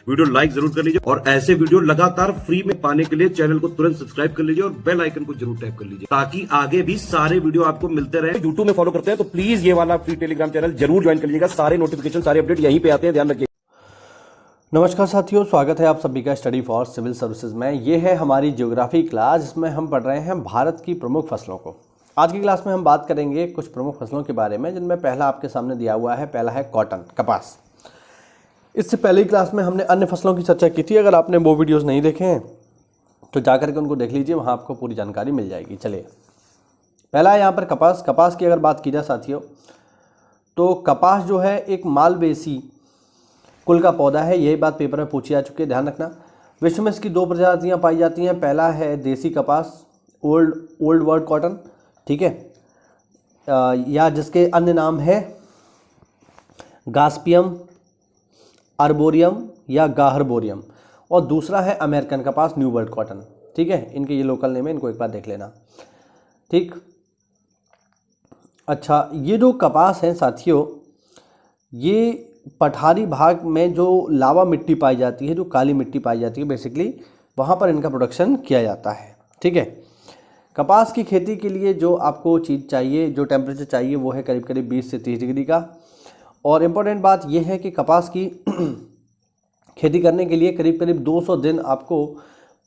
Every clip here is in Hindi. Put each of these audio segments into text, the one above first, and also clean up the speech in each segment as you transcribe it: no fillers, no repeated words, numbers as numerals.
वीडियो लाइक जरूर कर लीजिए और ऐसे वीडियो लगातार फ्री में पाने के लिए चैनल को तुरंत सब्सक्राइब कर लीजिए और बेल आइकन को जरूर टैप कर लीजिए ताकि आगे भी सारे वीडियो आपको मिलते रहे। यूट्यूब में फॉलो करते हैं तो प्लीज ये वाला फ्री टेलीग्राम चैनल जरूर ज्वाइन कर लीजिएगा। सारे नोटिफिकेशन सारे अपडेट यहीं पे आते हैं, ध्यान रखिए। नमस्कार साथियों, स्वागत है आप सभी का स्टडी फॉर सिविल सर्विसेज में। ये है हमारी ज्योग्राफी क्लास जिसमें हम पढ़ रहे हैं भारत की प्रमुख फसलों को। आज की क्लास में हम बात करेंगे कुछ प्रमुख फसलों के बारे में, जिनमें पहला आपके सामने दिया हुआ है। पहला है कॉटन, कपास। इससे पहले ही क्लास में हमने अन्य फसलों की चर्चा की थी। अगर आपने वो वीडियोस नहीं देखे हैं तो जाकर के उनको देख लीजिए, वहाँ आपको पूरी जानकारी मिल जाएगी। चलिए, पहला है यहाँ पर कपास। कपास की अगर बात की जाए साथियों, तो कपास जो है एक मालवेसी कुल का पौधा है। यही बात पेपर में पूछी जा चुकी है, ध्यान रखना। विश्व में इसकी 2 प्रजातियाँ पाई जाती हैं। पहला है देसी कपास, ओल्ड वर्ल्ड कॉटन, ठीक है, या जिसके अन्य नाम है गास्पियम, अर्बोरियम या गाहरबोरियम। और दूसरा है अमेरिकन कपास, न्यू वर्ल्ड कॉटन, ठीक है। इनके ये लोकल नेम है, इनको एक बार देख लेना, ठीक। अच्छा, ये जो कपास हैं साथियों, ये पठारी भाग में जो लावा मिट्टी पाई जाती है, जो काली मिट्टी पाई जाती है, बेसिकली वहाँ पर इनका प्रोडक्शन किया जाता है, ठीक है। कपास की खेती के लिए जो आपको चीज़ चाहिए, जो टेम्परेचर चाहिए, वो है करीब करीब 20 से 30 डिग्री का। और इम्पोर्टेंट बात यह है कि कपास की खेती करने के लिए करीब करीब 200 दिन आपको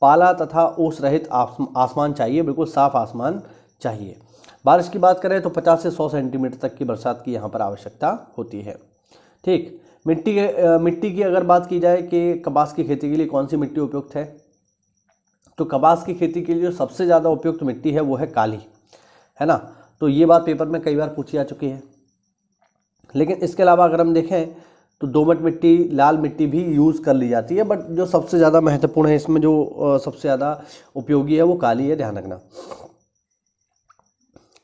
पाला तथा ओस रहित आसमान चाहिए, बिल्कुल साफ आसमान चाहिए। बारिश की बात करें तो 50 से 100 सेंटीमीटर तक की बरसात की यहाँ पर आवश्यकता होती है, ठीक। मिट्टी की अगर बात की जाए कि कपास की खेती के लिए कौन सी मिट्टी उपयुक्त है, तो कपास की खेती के लिए जो सबसे ज़्यादा उपयुक्त मिट्टी है वो है काली, है ना। तो ये बात पेपर में कई बार पूछी जा चुकी है। लेकिन इसके अलावा अगर हम देखें तो दोमट मिट्टी, लाल मिट्टी भी यूज़ कर ली जाती है, बट जो सबसे ज़्यादा महत्वपूर्ण है इसमें, जो सबसे ज़्यादा उपयोगी है, वो काली है, ध्यान रखना।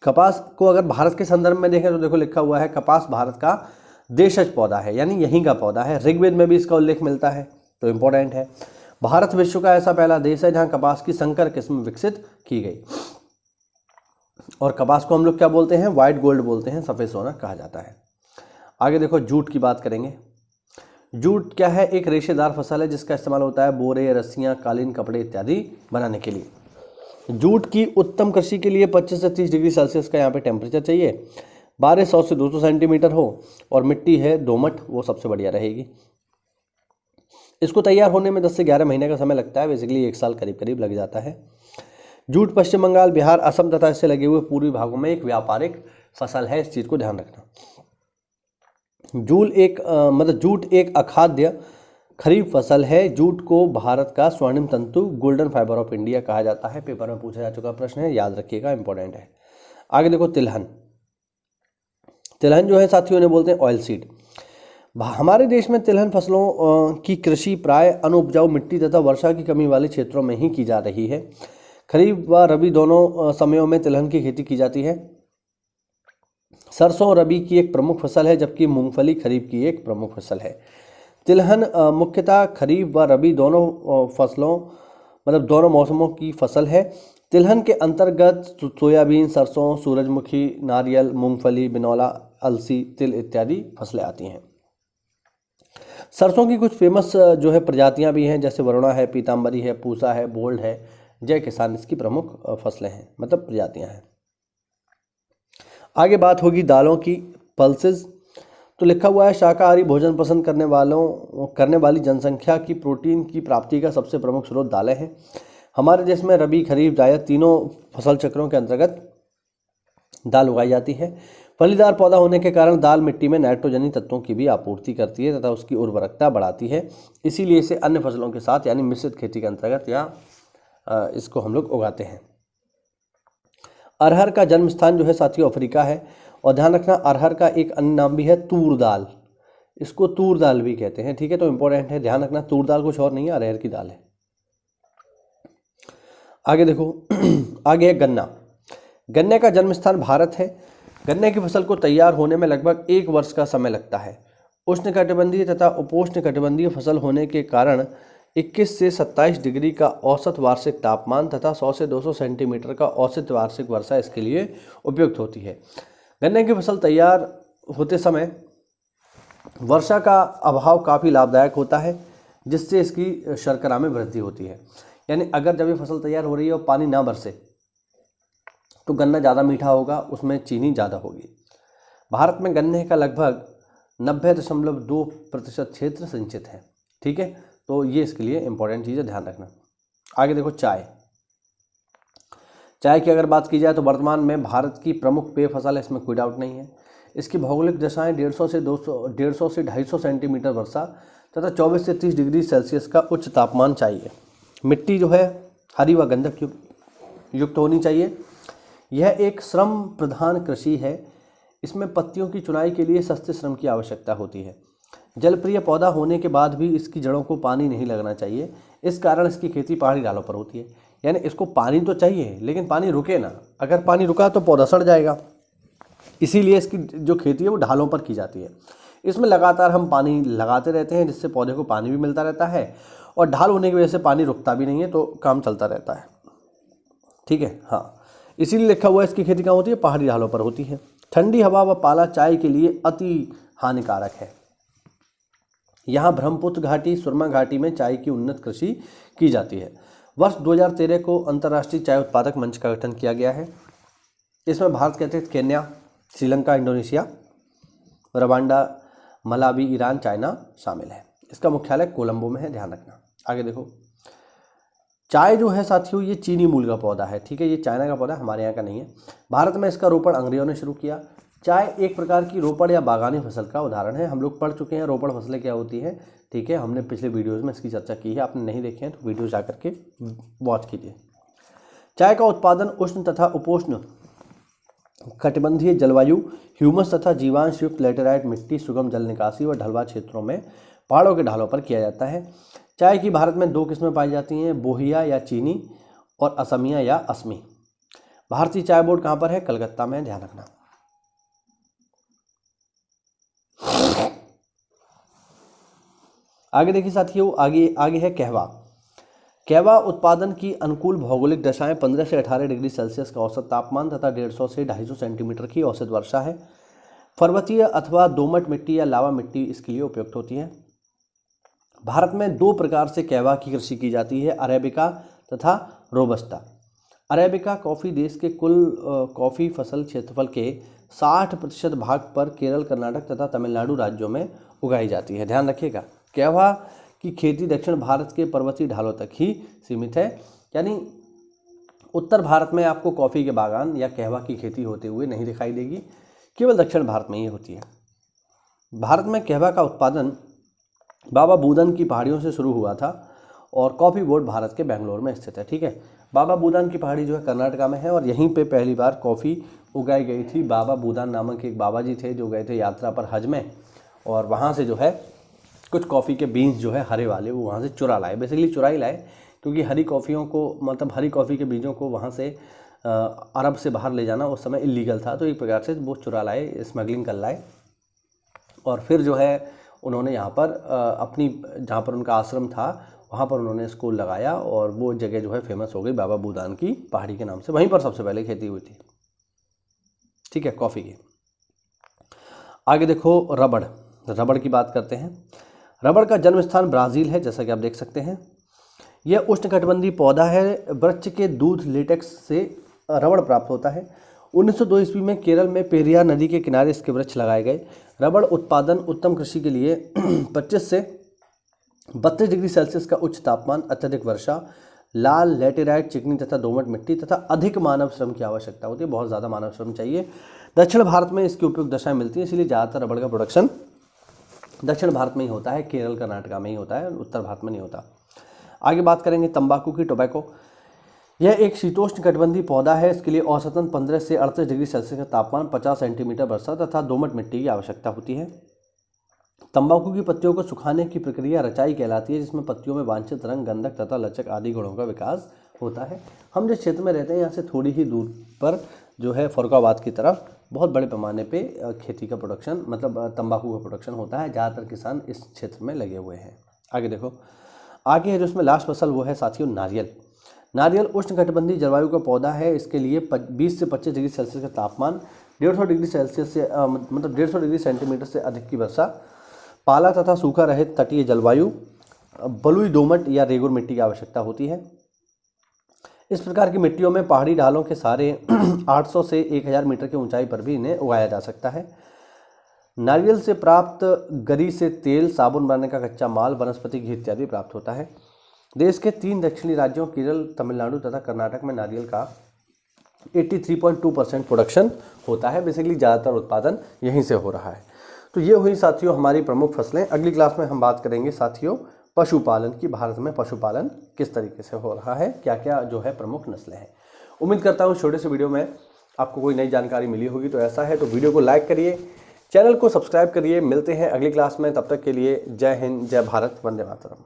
कपास को अगर भारत के संदर्भ में देखें तो देखो लिखा हुआ है कपास भारत का देशज पौधा है, यानी यहीं का पौधा है। ऋग्वेद में भी इसका उल्लेख मिलता है, तो इम्पोर्टेंट है। भारत विश्व का ऐसा पहला देश है जहां कपास की संकर किस्म विकसित की गई। और कपास को हम लोग क्या बोलते हैं? व्हाइट गोल्ड बोलते हैं, सफ़ेद सोना कहा जाता है। आगे देखो, जूट की बात करेंगे। जूट क्या है? एक रेशेदार फसल है जिसका इस्तेमाल होता है बोरे, रस्सियाँ, कालीन, कपड़े इत्यादि बनाने के लिए। जूट की उत्तम कृषि के लिए 25 से 30 डिग्री सेल्सियस का यहाँ पे टेम्परेचर चाहिए। बारिश 100 से 200 सेंटीमीटर हो और मिट्टी है दोमट, वो सबसे बढ़िया रहेगी। इसको तैयार होने में 10 से 11 महीने का समय लगता है, बेसिकली 1 साल करीब करीब लग जाता है। जूट पश्चिम बंगाल, बिहार, असम तथा इससे लगे हुए पूर्वी भागों में एक व्यापारिक फसल है, इस चीज़ को ध्यान रखना। जूट एक अखाद्य खरीफ फसल है। जूट को भारत का स्वर्णिम तंतु, गोल्डन फाइबर ऑफ इंडिया कहा जाता है। पेपर में पूछा जा चुका प्रश्न है, याद रखिएगा, इंपॉर्टेंट है। आगे देखो, तिलहन। तिलहन जो है साथियों ने बोलते हैं ऑयल सीड। हमारे देश में तिलहन फसलों की कृषि प्राय अनुपजाऊ मिट्टी तथा वर्षा की कमी वाले क्षेत्रों में ही की जा रही है। खरीफ व रबी दोनों समयों में तिलहन की खेती की जाती है। सरसों रबी की एक प्रमुख फसल है, जबकि मूंगफली खरीफ की एक प्रमुख फसल है। तिलहन मुख्यतः खरीफ व रबी दोनों फसलों, मतलब दोनों मौसमों की फसल है। तिलहन के अंतर्गत सोयाबीन, सरसों, सूरजमुखी, नारियल, मूंगफली, बिनौला, अलसी, तिल इत्यादि फसलें आती हैं। सरसों की कुछ फेमस जो है प्रजातियां भी हैं, जैसे वरुणा है, पीताम्बरी है, पूसा है, बोल्ड है, जय किसान इसकी प्रमुख फसलें हैं, मतलब प्रजातियां हैं। आगे बात होगी दालों की, पल्सेस। तो लिखा हुआ है शाकाहारी भोजन पसंद करने वाली जनसंख्या की प्रोटीन की प्राप्ति का सबसे प्रमुख स्रोत दालें हैं। हमारे देश में रबी, खरीफ, जायद तीनों फसल चक्रों के अंतर्गत दाल उगाई जाती है। फलीदार पौधा होने के कारण दाल मिट्टी में नाइट्रोजनी तत्वों की भी आपूर्ति करती है तथा उसकी उर्वरकता बढ़ाती है। इसीलिए इसे अन्य फसलों के साथ, यानी मिश्रित खेती के अंतर्गत या इसको हम लोग उगाते हैं। अरहर का जन्म स्थान जो है साथियों अफ्रीका है। और ध्यान रखना, अरहर का एक अन्य नाम भी है तूर दाल, इसको तूर दाल भी कहते हैं, ठीक है। तो इंपॉर्टेंट है, ध्यान रखना, तूर दाल कुछ और नहीं है, अरहर की दाल है। आगे देखो, आगे है गन्ना। गन्ने का जन्म स्थान भारत है। गन्ने की फसल को तैयार होने में लगभग 1 वर्ष का समय लगता है। उष्णकटिबंधीय तथा उपोष्णकटिबंधीय फसल होने के कारण 21 से 27 डिग्री का औसत वार्षिक तापमान तथा 100 से 200 सेंटीमीटर का औसत वार्षिक वर्षा इसके लिए उपयुक्त होती है। गन्ने की फसल तैयार होते समय वर्षा का अभाव काफ़ी लाभदायक होता है। जिससे इसकी शर्करा में वृद्धि होती है। यानी अगर जब ये फसल तैयार हो रही है और पानी ना बरसे तो गन्ना ज़्यादा मीठा होगा, उसमें चीनी ज़्यादा होगी। भारत में गन्ने का लगभग 90.2% क्षेत्र सिंचित है। ठीक है, तो ये इसके लिए इंपॉर्टेंट चीज़ है, ध्यान रखना। आगे देखो चाय। चाय की अगर बात की जाए तो वर्तमान में भारत की प्रमुख पेय फसल है, इसमें कोई डाउट नहीं है। इसकी भौगोलिक दशाएं 150 से 250 सेंटीमीटर वर्षा तथा 24 से 30 डिग्री सेल्सियस का उच्च तापमान चाहिए। मिट्टी जो है हरी व गंधक युक्त होनी चाहिए। यह एक श्रम प्रधान कृषि है। इसमें पत्तियों की चुनाई के लिए सस्ते श्रम की आवश्यकता होती है। जलप्रिय पौधा होने के बाद भी इसकी जड़ों को पानी नहीं लगना चाहिए। इस कारण इसकी खेती पहाड़ी ढालों पर होती है। यानी इसको पानी तो चाहिए लेकिन पानी रुके ना, अगर पानी रुका तो पौधा सड़ जाएगा। इसीलिए इसकी जो खेती है वो ढालों पर की जाती है। इसमें लगातार हम पानी लगाते रहते हैं, जिससे पौधे को पानी भी मिलता रहता है और ढाल होने की वजह से पानी रुकता भी नहीं है, तो काम चलता रहता है। ठीक है, हाँ, इसीलिए लिखा हुआ है इसकी खेती कहाँ होती है, पहाड़ी ढालों पर होती है। ठंडी हवा व पाला चाय के लिए अति हानिकारक है। यहाँ ब्रह्मपुत्र घाटी, सुरमा घाटी में चाय की उन्नत कृषि की जाती है। वर्ष 2013 को अंतर्राष्ट्रीय चाय उत्पादक मंच का गठन किया गया है। इसमें भारत के अतिरिक्त Kenya, Sri Lanka, Indonesia, Rwanda, Malawi, Iran, China शामिल है। इसका मुख्यालय कोलंबो में है, ध्यान रखना। आगे देखो, चाय जो है साथियों ये चीनी मूल का पौधा है। ठीक है, ये चाइना का पौधा है, हमारे यहाँ का नहीं है। भारत में इसका रोपण अंग्रेजों ने शुरू किया। चाय एक प्रकार की रोपड़ या बागानी फसल का उदाहरण है। हम लोग पढ़ चुके हैं रोपड़ फसलें क्या होती हैं। ठीक है, हमने पिछले वीडियोज़ में इसकी चर्चा की है, आपने नहीं देखे हैं तो वीडियो जा करके वॉच कीजिए। चाय का उत्पादन उष्ण तथा उपोष्ण कटिबंधीय जलवायु, ह्यूमस तथा जीवांश युक्त लैटेराइट मिट्टी, सुगम जल निकासी व ढलवा क्षेत्रों में पहाड़ों के ढालों पर किया जाता है। चाय की भारत में 2 किस्में पाई जाती हैं, बोहिया या चीनी और असमिया या असमी। भारतीय चाय बोर्ड कहाँ पर है, कलकत्ता में, ध्यान रखना। आगे देखिए साथियों, आगे है कहवा। कहवा उत्पादन की अनुकूल भौगोलिक दशाएं 15 से 18 डिग्री सेल्सियस का औसत तापमान तथा 150 से 250 सेंटीमीटर की औसत वर्षा है। पर्वतीय अथवा दोमट मिट्टी या लावा मिट्टी इसके लिए उपयुक्त होती है। भारत में 2 प्रकार से कहवा की कृषि की जाती है, अरेबिका तथा रोबस्टा। अरेबिका कॉफ़ी देश के कुल कॉफ़ी फसल क्षेत्रफल के 60% भाग पर केरल, कर्नाटक तथा तमिलनाडु राज्यों में उगाई जाती है। ध्यान रखिएगा, कहवा की खेती दक्षिण भारत के पर्वतीय ढालों तक ही सीमित है। यानी उत्तर भारत में आपको कॉफ़ी के बागान या कहवा की खेती होते हुए नहीं दिखाई देगी, केवल दक्षिण भारत में ही होती है। भारत में कहवा का उत्पादन बाबा बूदन की पहाड़ियों से शुरू हुआ था और कॉफ़ी बोर्ड भारत के बेंगलोर में स्थित है। ठीक है, बाबा बूदन की पहाड़ी जो है कर्नाटका में है और यहीं पे पहली बार कॉफ़ी उगाई गई थी। बाबा बूदन नामक एक बाबा जी थे जो गए थे यात्रा पर हज में, और वहाँ से जो है कुछ कॉफ़ी के बीन्स जो है हरे वाले वो वहाँ से चुरा लाए, बेसिकली चुरा ही लाए, क्योंकि हरी कॉफ़ियों को मतलब हरी कॉफ़ी के बीजों को वहाँ से अरब से बाहर ले जाना उस समय इलीगल था, तो एक प्रकार से वो चुरा लाए, स्मगलिंग कर लाए, और फिर जो है उन्होंने यहाँ पर अपनी जहाँ पर उनका आश्रम था वहाँ पर उन्होंने इसको लगाया और वो जगह जो है फेमस हो गई बाबा बूदान की पहाड़ी के नाम से। वहीं पर सबसे पहले खेती हुई थी। ठीक है, कॉफ़ी की। आगे देखो रबड़ की बात करते हैं। रबड़ का जन्म स्थान ब्राज़ील है, जैसा कि आप देख सकते हैं। यह उष्णकटिबंधीय पौधा है। वृक्ष के दूध लेटेक्स से रबड़ प्राप्त होता है। 1902 ईस्वी में केरल में पेरियार नदी के किनारे इसके वृक्ष लगाए गए। रबड़ उत्पादन उत्तम कृषि के लिए 25 से 32 डिग्री सेल्सियस का उच्च तापमान, अत्यधिक वर्षा, लाल लैटेराइट, चिकनी तथा दोमट मिट्टी तथा अधिक मानव श्रम की आवश्यकता होती है। बहुत ज़्यादा मानव श्रम चाहिए। दक्षिण भारत में इसकी उपयुक्त दशाएं मिलती हैं, इसलिए ज़्यादातर रबड़ का प्रोडक्शन दक्षिण भारत में ही होता है, केरल कर्नाटका में ही होता है, उत्तर भारत में नहीं होता। आगे बात करेंगे तंबाकू की, टोबैको। यह एक शीतोष्ण कटिबंधीय पौधा है। इसके लिए औसतन 15 से 38 डिग्री सेल्सियस का तापमान, 50 सेंटीमीटर वर्षा तथा दोमट मिट्टी की आवश्यकता होती है। तंबाकू की पत्तियों को सुखाने की प्रक्रिया रचाई कहलाती है, जिसमें पत्तियों में वांछित रंग, गंधक तथा लचक आदि गुणों का विकास होता है। हम जिस क्षेत्र में रहते हैं यहाँ से थोड़ी ही दूर पर जो है फरुखाबाद की तरफ बहुत बड़े पैमाने पे खेती का प्रोडक्शन मतलब तंबाकू का प्रोडक्शन होता है। ज़्यादातर किसान इस क्षेत्र में लगे हुए हैं। आगे देखो, आगे है जो इसमें लास्ट फसल वो है साथियों नारियल। नारियल उष्णकटिबंधीय जलवायु का पौधा है। इसके लिए 20 से 25 डिग्री सेल्सियस का तापमान, 150 डिग्री सेल्सियस से मतलब 150 डिग्री सेंटीमीटर से अधिक की वर्षा, पाला तथा सूखा रहित तटीय जलवायु, बलुई दोमट या रेगुर मिट्टी की आवश्यकता होती है। इस प्रकार की मिट्टियों में पहाड़ी ढालों के सारे 800 से 1000 मीटर की ऊंचाई पर भी इन्हें उगाया जा सकता है। नारियल से प्राप्त गरी से तेल, साबुन बनाने का कच्चा माल, वनस्पति घी इत्यादि प्राप्त होता है। देश के 3 दक्षिणी राज्यों केरल, तमिलनाडु तथा कर्नाटक में नारियल का 83.2% प्रोडक्शन होता है। बेसिकली ज़्यादातर उत्पादन यहीं से हो रहा है। तो ये हुई साथियों हमारी प्रमुख फसलें। अगली क्लास में हम बात करेंगे साथियों पशुपालन की। भारत में पशुपालन किस तरीके से हो रहा है, क्या क्या जो है प्रमुख नस्लें हैं। उम्मीद करता हूँ छोटे से वीडियो में आपको कोई नई जानकारी मिली होगी। तो ऐसा है तो वीडियो को लाइक करिए, चैनल को सब्सक्राइब करिए। मिलते हैं अगली क्लास में, तब तक के लिए जय हिंद, जय भारत, वंदे मातरम।